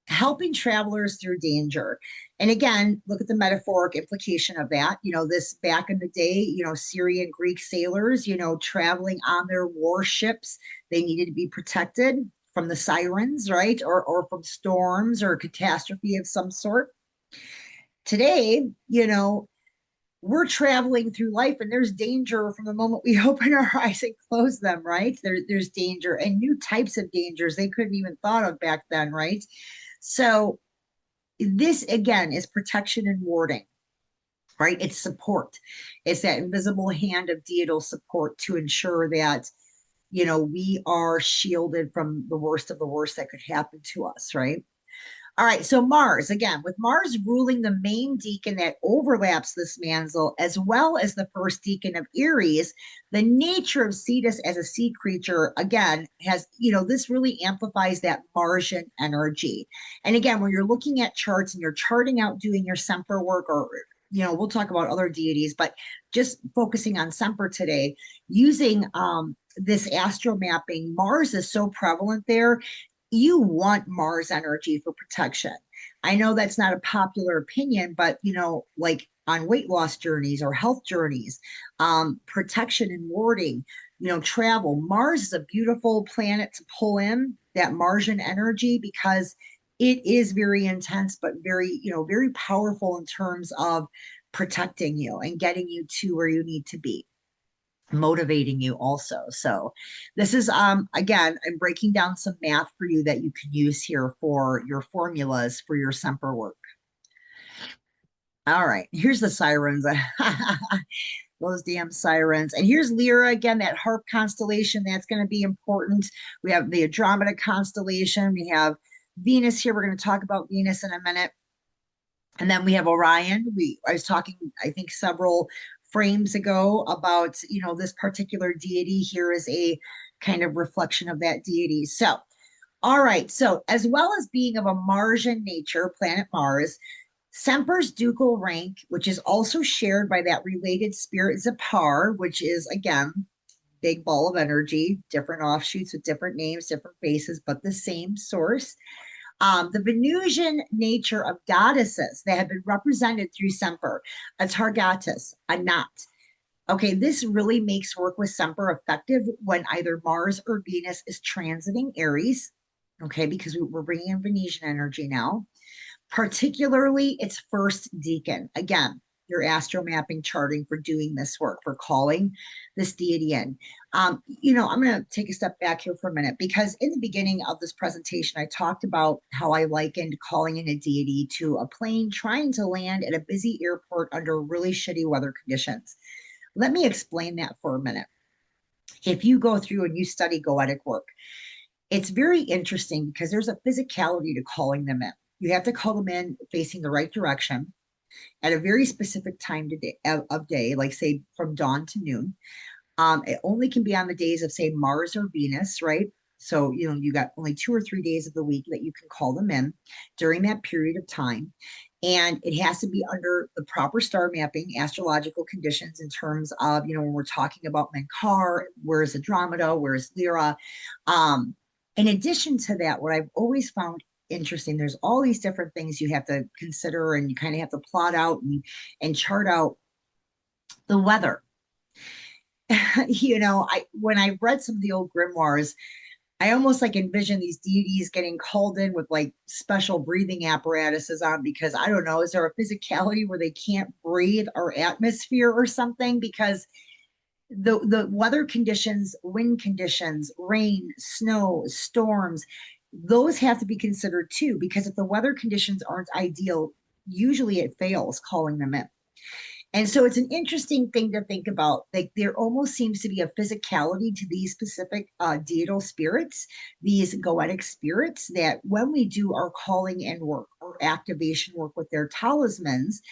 helping travelers through danger. And again, look at the metaphoric implication of that. You know, this back in the day, you know, Syrian Greek sailors, you know, traveling on their warships, they needed to be protected from the sirens, right? Or from storms or catastrophe of some sort. Today, you know, we're traveling through life and there's danger from the moment we open our eyes and close them, right? There's danger and new types of dangers they couldn't even thought of back then, right? So this again is protection and warding, right? It's support. It's that invisible hand of deital support to ensure that, you know, we are shielded from the worst that could happen to us, right? All right, so Mars, again, with Mars ruling the main decan that overlaps this mantle, as well as the first decan of Aries, the nature of Cetus as a sea creature, again, has, you know, this really amplifies that Martian energy. And again, when you're looking at charts and you're charting out doing your Semper work, or, you know, we'll talk about other deities, but just focusing on Semper today, using this astro mapping, Mars is so prevalent there, you want Mars energy for protection. I know that's not a popular opinion, but you know, like on weight loss journeys or health journeys, protection and warding, you know, travel. Mars is a beautiful planet to pull in that Martian energy because it is very intense, but very, you know, very powerful in terms of protecting you and getting you to where you need to be, motivating you also. So this is again, I'm breaking down some math for you that you can use here for your formulas for your Semper work. All right, here's the sirens. Those damn sirens. And here's Lyra again, that harp constellation. That's going to be important. We have the Andromeda constellation. We have Venus here. We're going to talk about Venus in a minute. And then we have Orion. I was talking, I think, several frames ago about, you know, this particular deity here is a kind of reflection of that deity. So, all right. So, as well as being of a Martian nature, planet Mars, Semper's ducal rank, which is also shared by that related spirit Zipar, which is again big ball of energy, different offshoots with different names, different faces, but the same source. The Venusian nature of goddesses that have been represented through Semper, atargatis, a knot. Okay, this really makes work with Semper effective when either Mars or Venus is transiting Aries. Okay, because we're bringing in Venusian energy now, particularly its first decan. Again, your astro mapping charting for doing this work, for calling this deity in. You know, I'm going to take a step back here for a minute because in the beginning of this presentation, I talked about how I likened calling in a deity to a plane trying to land at a busy airport under really shitty weather conditions. Let me explain that for a minute. If you go through and you study goetic work, it's very interesting because there's a physicality to calling them in. You have to call them in facing the right direction at a very specific time of day, like say from dawn to noon. It only can be on the days of say Mars or Venus, right? So, you know, you got only 2 or 3 days of the week that you can call them in during that period of time. And it has to be under the proper star mapping, astrological conditions in terms of, you know, when we're talking about Menkar, where's Andromeda, where's Lyra. In addition to that, what I've always found interesting, there's all these different things you have to consider and you kind of have to plot out and chart out the weather. You know, when I read some of the old grimoires, I almost like envision these deities getting called in with like special breathing apparatuses on because I don't know, is there a physicality where they can't breathe or atmosphere or something? Because the weather conditions, wind conditions, rain, snow, storms, those have to be considered too. Because if the weather conditions aren't ideal, usually it fails calling them in. And so it's an interesting thing to think about. Like there almost seems to be a physicality to these specific deital spirits, these goetic spirits, that when we do our calling and work or activation work with their talismans,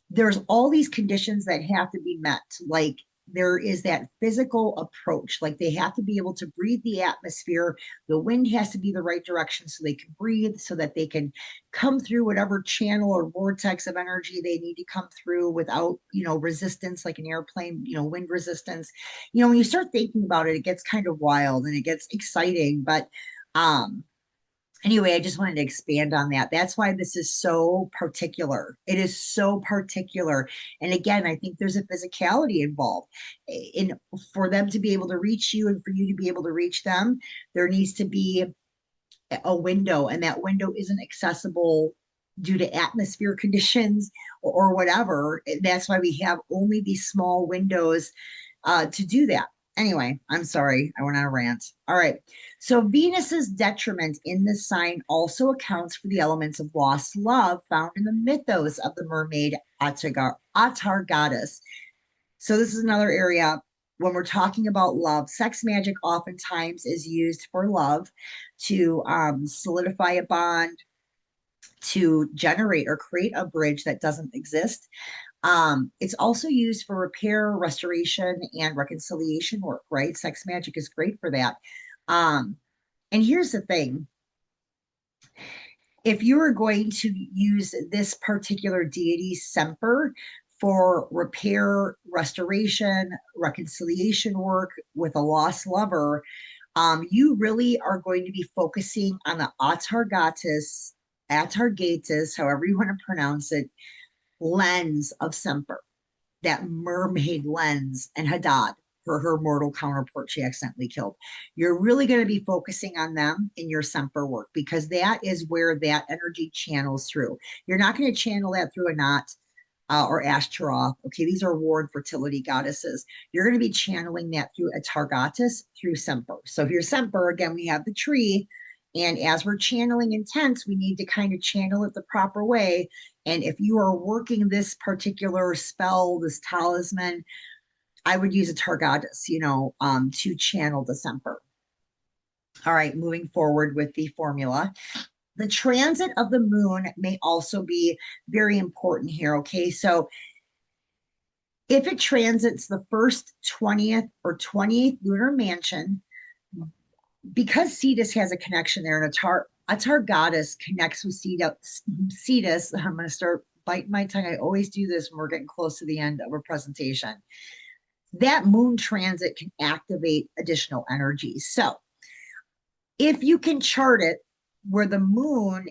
there's all these conditions that have to be met. Like there is that physical approach, like they have to be able to breathe the atmosphere. The wind has to be the right direction so they can breathe, so that they can come through whatever channel or vortex of energy they need to come through without, resistance, like an airplane, wind resistance. When you start thinking about it, it gets kind of wild and it gets exciting. But anyway, I just wanted to expand on that. That's why this is so particular. It is so particular. And again, I think there's a physicality involved. In For them to be able to reach you and for you to be able to reach them, there needs to be a window, and that window isn't accessible due to atmosphere conditions or whatever. That's why we have only these small windows to do that. Anyway, I'm sorry, I went on a rant. All right. So Venus's detriment in this sign also accounts for the elements of lost love found in the mythos of the mermaid Atargatis. So this is another area when we're talking about love. Sex magic oftentimes is used for love, to solidify a bond, to generate or create a bridge that doesn't exist. It's also used for repair, restoration, and reconciliation work, right? Sex magic is great for that. And here's the thing. If you are going to use this particular deity, Semper, for repair, restoration, reconciliation work with a lost lover, you really are going to be focusing on the atargatis, however you want to pronounce it, lens of Semper, that mermaid lens, and Hadad, for her mortal counterpart she accidentally killed. You're really going to be focusing on them in your Semper work, because that is where that energy channels through. You're not going to channel that through a knot or Ashtaroth. Okay, these are war and fertility goddesses. You're going to be channeling that through atargatis, through Semper. So if you're Semper, again, we have the tree. And as we're channeling intense, we need to kind of channel it the proper way. And if you are working this particular spell, this talisman, I would use atargatis, to channel the Semper. All right, moving forward with the formula. The transit of the moon may also be very important here. Okay, so if it transits the first 20th or 28th lunar mansion, because Cetus has a connection there, and Atargatis connects with Cetus. I'm going to start biting my tongue. I always do this when we're getting close to the end of a presentation. That moon transit can activate additional energy. So if you can chart it where the moon,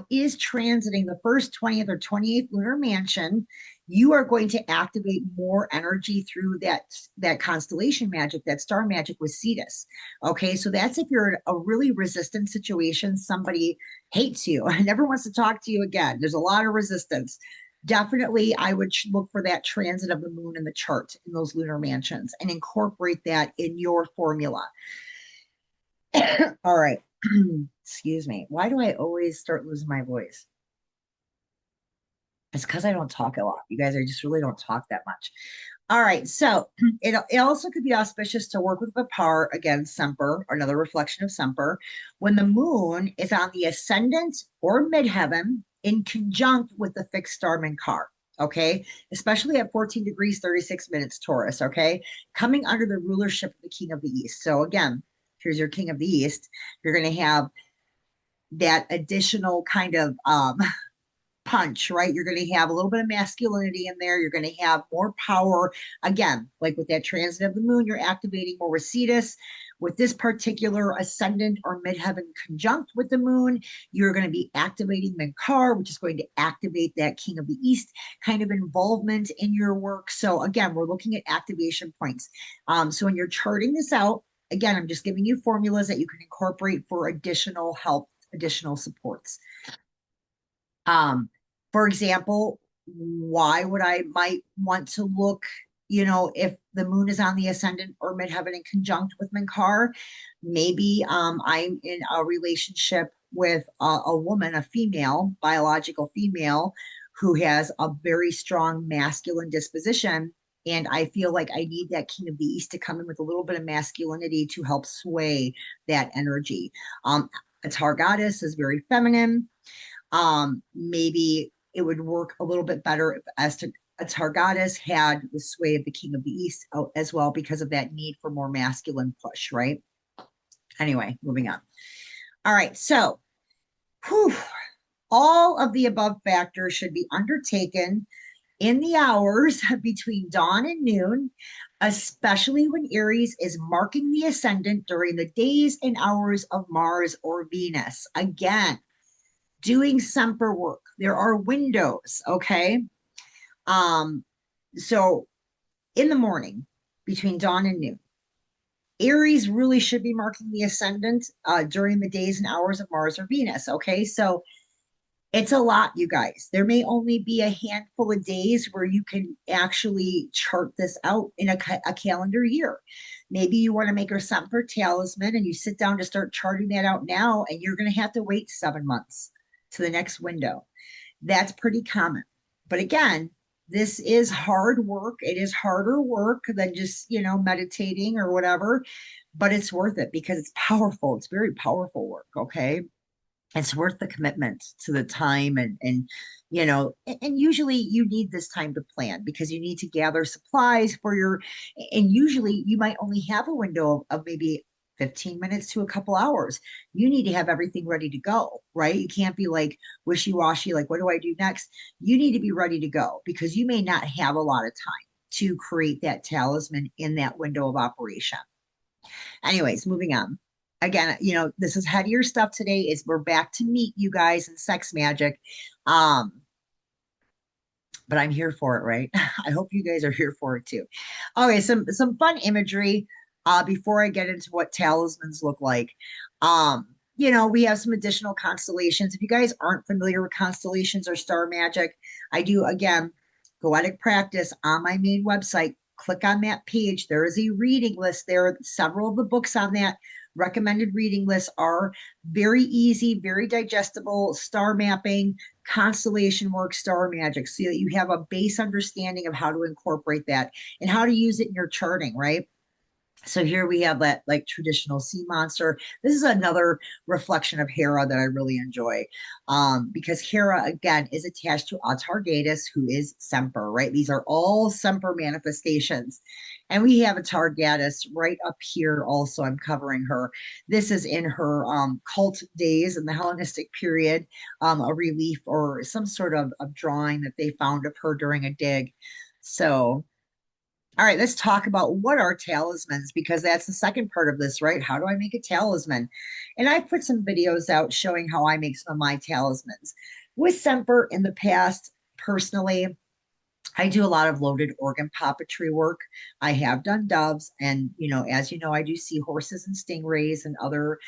is transiting the first 20th or 28th lunar mansion, you are going to activate more energy through that constellation magic, that star magic with Cetus. Okay, so that's if you're in a really resistant situation, somebody hates you and never wants to talk to you again. There's a lot of resistance. Definitely, I would look for that transit of the moon in the chart in those lunar mansions and incorporate that in your formula. All right. Excuse me. Why do I always start losing my voice? It's because I don't talk a lot. You guys, I just really don't talk that much. All right. So it also could be auspicious to work with the power, again, Semper, another reflection of Semper, when the moon is on the ascendant or midheaven in conjunct with the fixed star Menkar. Okay. Especially at 14 degrees, 36 minutes Taurus. Okay. Coming under the rulership of the King of the East. So again, here's your King of the East. You're going to have that additional kind of punch, right? You're going to have a little bit of masculinity in there. You're going to have more power. Again, like with that transit of the moon, you're activating more with Cetus. With this particular ascendant or midheaven conjunct with the moon, you're going to be activating Menkar, which is going to activate that King of the East kind of involvement in your work. So again, we're looking at activation points. So when you're charting this out, again, I'm just giving you formulas that you can incorporate for additional help, additional supports. For example, why would I might want to look, if the moon is on the ascendant or midheaven in conjunct with Menkar, maybe I'm in a relationship with a woman, a female, biological female, who has a very strong masculine disposition. And I feel like I need that king of the east to come in with a little bit of masculinity to help sway that energy. Atargatis is very feminine. Maybe it would work a little bit better if Atargatis had the sway of the king of the east as well, because of that need for more masculine push, right? Anyway, moving on. All right, so whew, all of the above factors should be undertaken in the hours between dawn and noon, especially when Aries is marking the ascendant during the days and hours of Mars or Venus. Again, doing Semper work. There are windows, okay? Um, so in the morning between dawn and noon, Aries really should be marking the ascendant during the days and hours of Mars or Venus, okay? So it's a lot, you guys. There may only be a handful of days where you can actually chart this out in a calendar year. Maybe you want to make a Semper talisman and you sit down to start charting that out now, and you're going to have to wait 7 months to the next window. That's pretty common. But again, this is hard work. It is harder work than just, meditating or whatever, but it's worth it because it's powerful. It's very powerful work. Okay. It's worth the commitment to the time and usually you need this time to plan because you need to gather supplies for and usually you might only have a window of maybe 15 minutes to a couple hours. You need to have everything ready to go, right? You can't be like wishy-washy, like, what do I do next? You need to be ready to go because you may not have a lot of time to create that talisman in that window of operation. Anyways, moving on. Again, this is headier stuff today. Is we're back to meet you guys in sex magic. Um, but I'm here for it, right? I hope you guys are here for it too. Okay, some fun imagery before I get into what talismans look like. We have some additional constellations. If you guys aren't familiar with constellations or star magic, I do again goetic practice on my main website. Click on that page. There is a reading list there. Several of the books on that recommended reading lists are very easy, very digestible. Star mapping, constellation work, star magic, so that you have a base understanding of how to incorporate that and how to use it in your charting, right? So here we have that like traditional sea monster. This is another reflection of Hera that I really enjoy, because Hera again is attached to atargatis, who is Semper, right? These are all Semper manifestations, and we have atargatis right up here. Also, I'm covering her. This is in her cult days in the Hellenistic period, a relief or some sort of drawing that they found of her during a dig. So all right, let's talk about what are talismans because that's the second part of this, right? How do I make a talisman? And I've put some videos out showing how I make some of my talismans. With Semper in the past, personally, I do a lot of loaded organ puppetry work. I have done doves, and as you know, I do seahorses and stingrays and other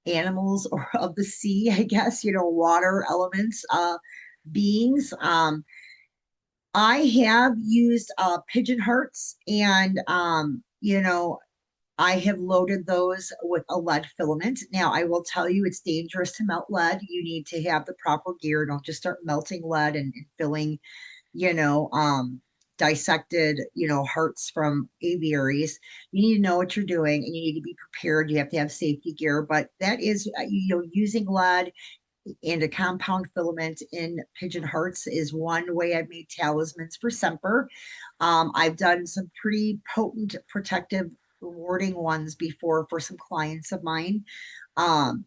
animals or of the sea, I guess, water elements, beings. I have used pigeon hearts and I have loaded those with a lead filament. Now, I will tell you it's dangerous to melt lead. You need to have the proper gear. Don't just start melting lead and filling, you know, um, dissected, hearts from aviaries. You need to know what you're doing and you need to be prepared. You have to have safety gear, but that is, using lead and a compound filament in pigeon hearts is one way I've made talismans for Semper. I've done some pretty potent protective rewarding ones before for some clients of mine. Um,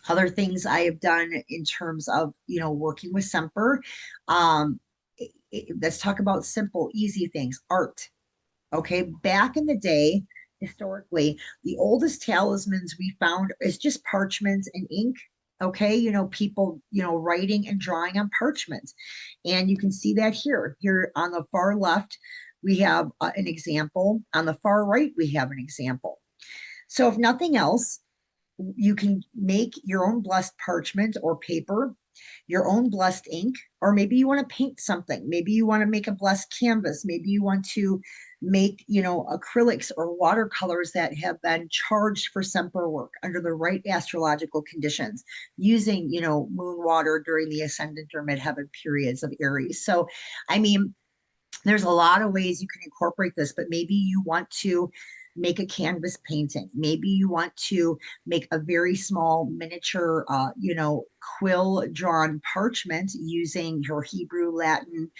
Other things I have done in terms of, working with Semper. Um, let's talk about simple, easy things. Art. Okay, back in the day, historically, the oldest talismans we found is just parchment and ink. Okay, people, writing and drawing on parchment. And you can see that here. Here on the far left, we have an example. On the far right, we have an example. So if nothing else, you can make your own blessed parchment or paper, your own blessed ink, or maybe you want to paint something. Maybe you want to make a blessed canvas. Maybe you want to make, acrylics or watercolors that have been charged for Semper work under the right astrological conditions, using, moon water during the ascendant or midheaven periods of Aries. So, I mean, there's a lot of ways you can incorporate this, but maybe you want to make a canvas painting. Maybe you want to make a very small miniature, quill drawn parchment using her Hebrew, Latin,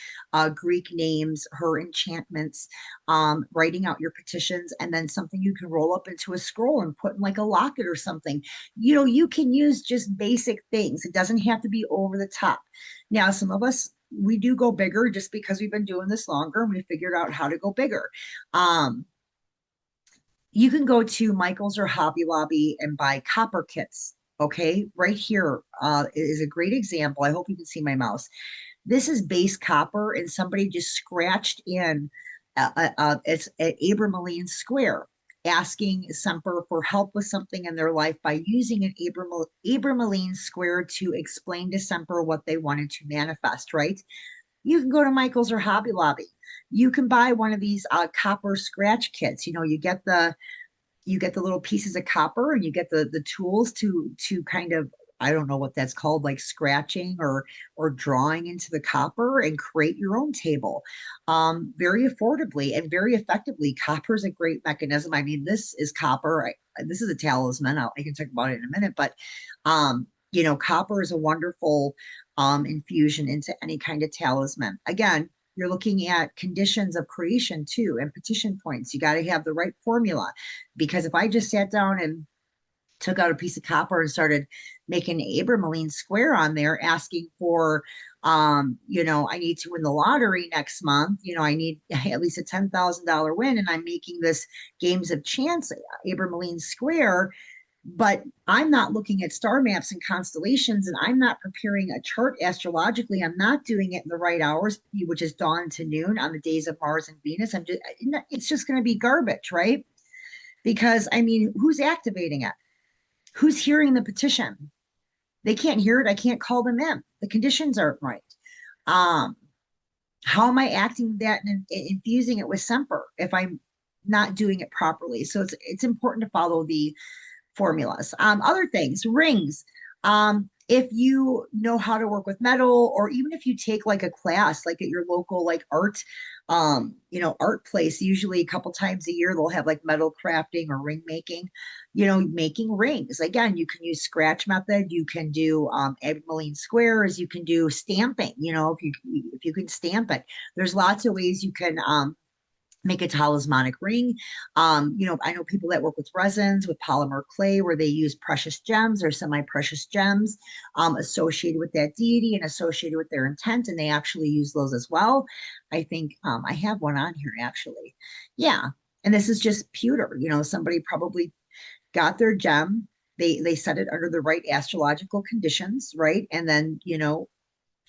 Greek names, her enchantments, writing out your petitions, and then something you can roll up into a scroll and put in like a locket or something. You can use just basic things. It doesn't have to be over the top. Now, some of us, we do go bigger just because we've been doing this longer and we figured out how to go bigger. Um, you can go to Michael's or Hobby Lobby and buy copper kits. Okay, right here is a great example. I hope you can see my mouse. This is base copper, and somebody just scratched in it's an Abrameline square, asking Semper for help with something in their life by using an Abrameline square to explain to Semper what they wanted to manifest, right? You can go to Michael's or Hobby Lobby. You can buy one of these copper scratch kits. You get the little pieces of copper, and you get the tools to kind of, I don't know what that's called, like scratching or drawing into the copper and create your own table, very affordably and very effectively. Copper is a great mechanism. I mean, this is copper. This is a talisman. I can talk about it in a minute, but copper is a wonderful infusion into any kind of talisman. Again, you're looking at conditions of creation too, and petition points. You got to have the right formula, because if I just sat down and took out a piece of copper and started making an Abrameline square on there, asking for, I need to win the lottery next month. I need at least a $10,000 win, and I'm making this games of chance Abrameline square, but I'm not looking at star maps and constellations, and I'm not preparing a chart astrologically. I'm not doing it in the right hours, which is dawn to noon on the days of Mars and Venus. It's just going to be garbage, right? Because I mean, who's activating it? Who's hearing the petition? They can't hear it. I can't call them in. The conditions aren't right. Um, how am I acting that and infusing it with Semper if I'm not doing it properly? So it's important to follow the formulas. Other things, rings. If you know how to work with metal, or even if you take like a class, like at your local like art place, usually a couple times a year they'll have like metal crafting or ring making. Making rings. Again, you can use scratch method. You can do Agmaline squares. You can do stamping. If you can stamp it, there's lots of ways you can make a talismanic ring. I know people that work with resins, with polymer clay, where they use precious gems or semi-precious gems associated with that deity and associated with their intent, and they actually use those as well. I think I have one on here actually. Yeah, and this is just pewter. Somebody probably got their gem. They set it under the right astrological conditions, right, and then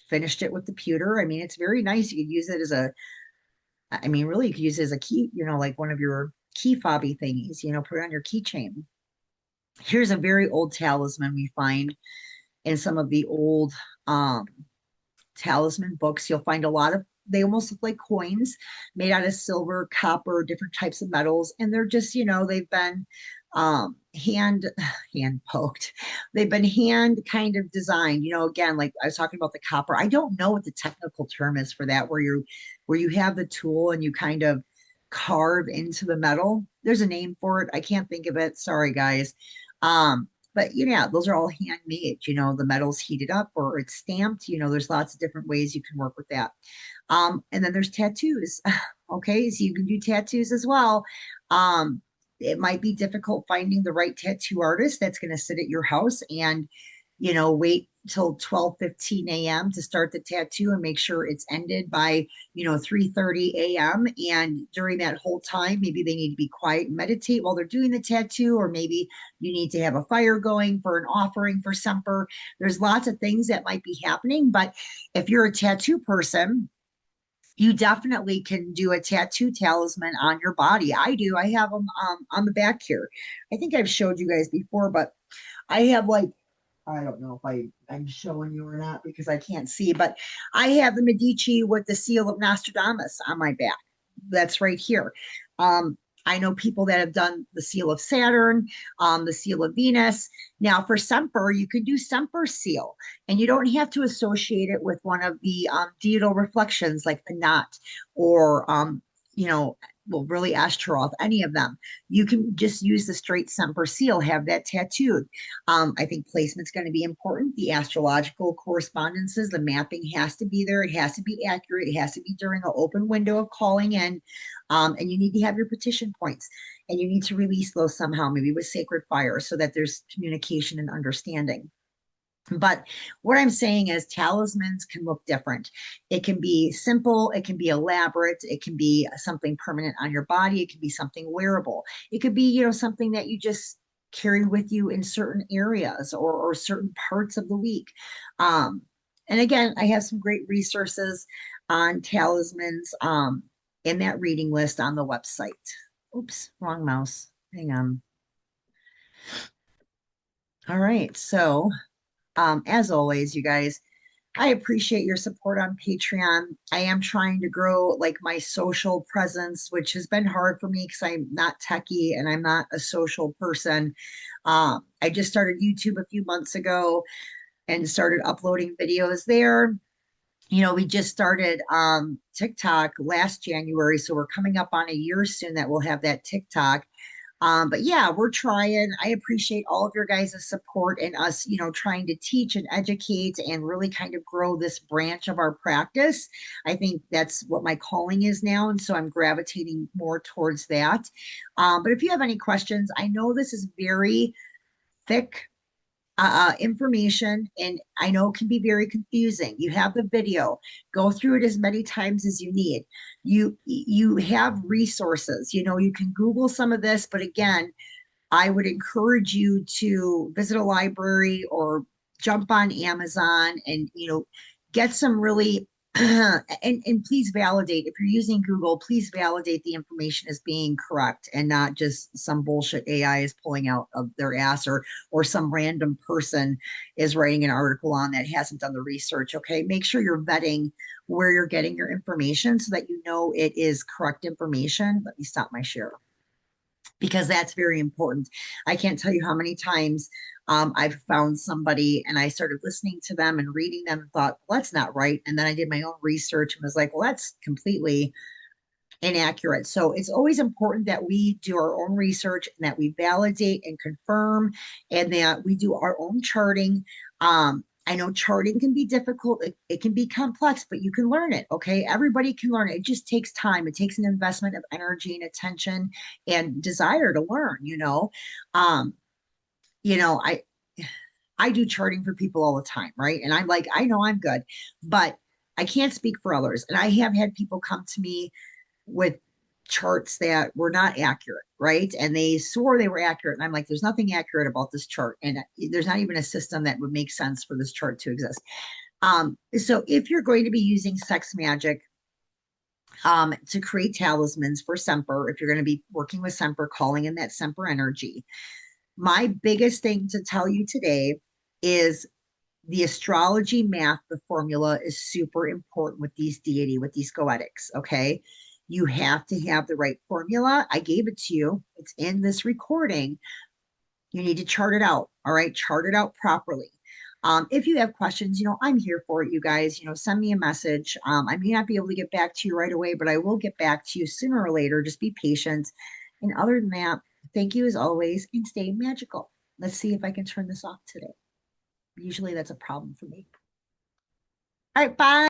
finished it with the pewter. I mean, it's very nice. You could use it as really, you could use it as a key, like one of your key fobby thingies, put it on your keychain. Here's a very old talisman we find in some of the old um, talisman books. You'll find a lot of, they almost look like coins made out of silver, copper, different types of metals. And they're just, they've been hand poked. They've been hand kind of designed, again, like I was talking about the copper. I don't know what the technical term is for that, where you have the tool and you kind of carve into the metal. There's a name for it. I can't think of it. Sorry, guys. But yeah, those are all handmade. The metal's heated up or it's stamped. There's lots of different ways you can work with that. And then there's tattoos. Okay, so you can do tattoos as well. It might be difficult finding the right tattoo artist that's going to sit at your house and wait till 12:15 a.m. to start the tattoo and make sure it's ended by 3:30 a.m. And during that whole time, maybe they need to be quiet and meditate while they're doing the tattoo, or maybe you need to have a fire going for an offering for Semper. There's lots of things that might be happening, but if you're a tattoo person, you definitely can do a tattoo talisman on your body. I do. I have them on the back here. I think I've showed you guys before, but I have like, I don't know if I'm showing you or not because I can't see, but I have the Medici with the seal of Nostradamus on my back. that's right here. Um, I know people that have done the seal of Saturn, the seal of Venus. Now, for Semper, you can do Semper seal, and you don't have to associate it with one of the deidal reflections like the knot or, you know, well, really Ashtaroth, any of them. You can just use the straight Semper seal, have that tattooed. I think placement's going to be important. The astrological correspondences, the mapping has to be there. It has to be accurate. It has to be during an open window of calling in. And you need to have your petition points and you need to release those somehow, maybe with sacred fire, so that there's communication and understanding. But what I'm saying is talismans can look different. It can be simple, it can be elaborate, it can be something permanent on your body, it can be something wearable. It could be, something that you just carry with you in certain areas or certain parts of the week. Um, and again, I have some great resources on talismans in that reading list on the website. Oops, wrong mouse. Hang on. All right. So, as always, you guys, I appreciate your support on Patreon. I am trying to grow like my social presence, which has been hard for me because I'm not techie and I'm not a social person. I just started YouTube a few months ago and started uploading videos there. We just started TikTok last January, so we're coming up on a year soon that we'll have that TikTok. But yeah, we're trying. I appreciate all of your guys' support and us, trying to teach and educate and really kind of grow this branch of our practice. I think that's what my calling is now. And so I'm gravitating more towards that. But if you have any questions, I know this is very thick information, and I know it can be very confusing. You have the video, go through it as many times as you need. You have resources. You can Google some of this, but again, I would encourage you to visit a library or jump on Amazon and get some really and please validate if you're using Google, please validate the information as being correct and not just some bullshit AI is pulling out of their ass or some random person is writing an article on that hasn't done the research. Okay, make sure you're vetting where you're getting your information so that you know it is correct information. Let me stop my share because that's very important. I can't tell you how many times I've found somebody and I started listening to them and reading them and thought, well, that's not right. And then I did my own research and was like, well, that's completely inaccurate. So it's always important that we do our own research and that we validate and confirm and that we do our own charting. I know charting can be difficult. It can be complex, but you can learn it. Okay. Everybody can learn it. It just takes time. It takes an investment of energy and attention and desire to learn, Um, you know, I I do charting for people all the time, right? And I'm like, I know I'm good, but I can't speak for others. And I have had people come to me with charts that were not accurate, right? And they swore they were accurate. And I'm like, there's nothing accurate about this chart. And there's not even a system that would make sense for this chart to exist. So if you're going to be using sex magic to create talismans for Semper, if you're going to be working with Semper, calling in that Semper energy, my biggest thing to tell you today is the astrology math, the formula is super important with these deity, with these goetics. Okay. You have to have the right formula. I gave it to you. It's in this recording. You need to chart it out. All right. Chart it out properly. If you have questions, I'm here for it, you guys. Send me a message. I may not be able to get back to you right away, but I will get back to you sooner or later. Just be patient. And other than that, thank you as always and stay magical. Let's see if I can turn this off today. Usually that's a problem for me. All right, bye.